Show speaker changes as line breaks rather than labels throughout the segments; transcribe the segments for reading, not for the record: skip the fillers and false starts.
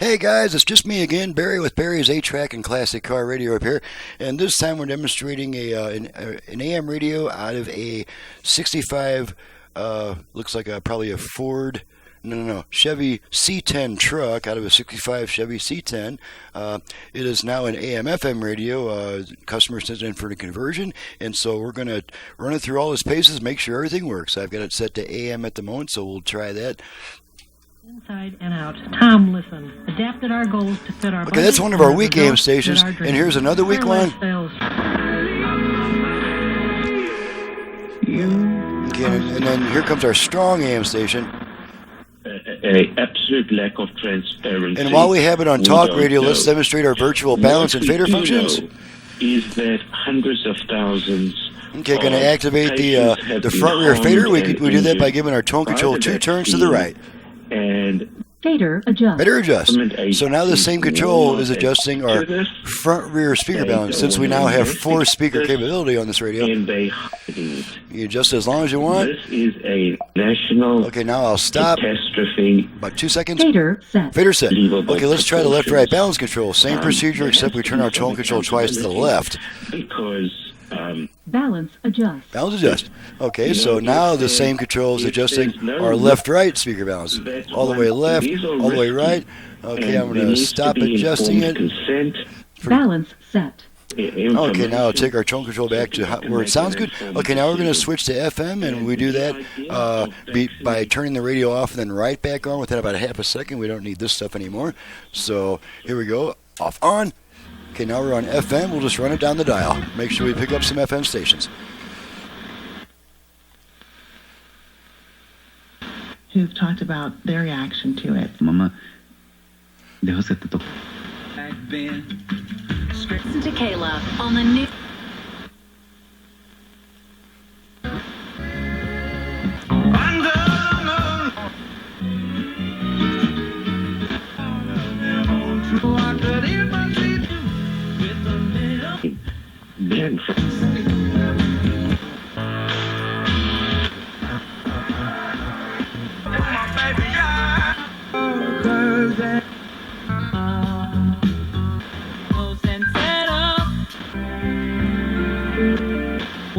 Hey guys, it's just me again, Barry with Barry's 8-Track and Classic Car Radio Repair, and this time we're demonstrating an AM radio out of a 65, looks like probably a Ford, Chevy C-10 truck out of a 65 Chevy C-10. It is now an AM/FM radio. Customer sent it in for a conversion, and so we're going to run it through all its paces, make sure everything works. I've got it set to AM at the moment, so we'll try that.
Inside and out. Tom, listen. Adapted our goals to fit our.
Okay, that's one of our weak AM stations, and here's another weak one. Okay, and then here comes our strong AM station.
A absolute lack of transparency.
And while we have it on talk radio, let's demonstrate our virtual balance and fader functions.
Is that hundreds of thousands.
Okay, going to activate the front rear fader. We do that by giving our tone control 2 turns to the right.
And
fader adjust.
Fader adjust. So now the same control is adjusting our front rear speaker balance. Since we now have 4 speaker capability on this radio, you adjust it as long as you want.
This is a national.
Okay, now I'll stop.
Catastrophe.
About 2 seconds.
Fader set.
Fader set. Okay, let's try the left-right balance control. Same procedure, except we turn our tone control twice to the left.
Because
balance adjust.
Balance adjust. Okay, so now the same control is adjusting our left-right speaker balance. All the way left, all the way right. Okay, I'm going to stop adjusting it.
Balance set.
Okay, now I'll take our tone control back to where it sounds good. Okay, now we're going to switch to FM, and we do that by turning the radio off and then right back on within about a half a second. We don't need this stuff anymore. So here we go. Off, on. Okay, now we're on FM. We'll just run it down the dial. Make sure we pick up some FM stations.
Who've talked about their reaction to it.
Mamá, déjase te toco.
Listen to Kayla on the new.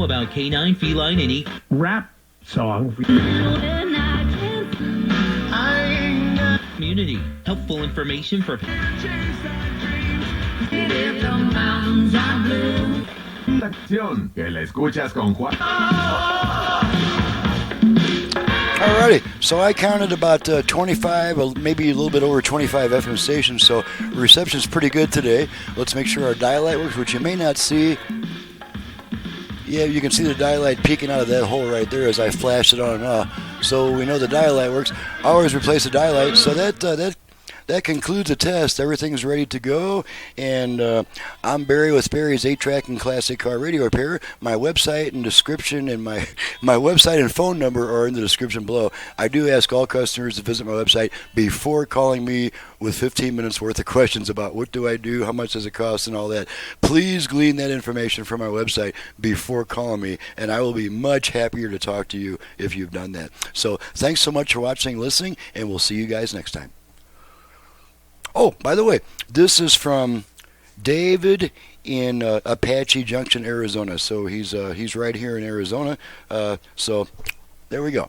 About canine, feline, and
rap song.
Community. Helpful information for.
Que la escuchas con Juan.
Alrighty, so I counted about 25, maybe a little bit over 25 FM stations, so reception's pretty good today. Let's make sure our dial light works, which you may not see. Yeah, you can see the dial light peeking out of that hole right there as I flash it on and off. So we know the dial light works. I always replace the dial light, so that concludes the test. Everything's ready to go, and I'm Barry with Barry's 8-Track and Classic Car Radio Repair. My website and description and my website and phone number are in the description below. I do ask all customers to visit my website before calling me with 15 minutes worth of questions about what do I do, how much does it cost, and all that. Please glean that information from my website before calling me, and I will be much happier to talk to you if you've done that. So thanks so much for watching and listening, and we'll see you guys next time. Oh, by the way, this is from David in Apache Junction, Arizona. So he's right here in Arizona. So there we go.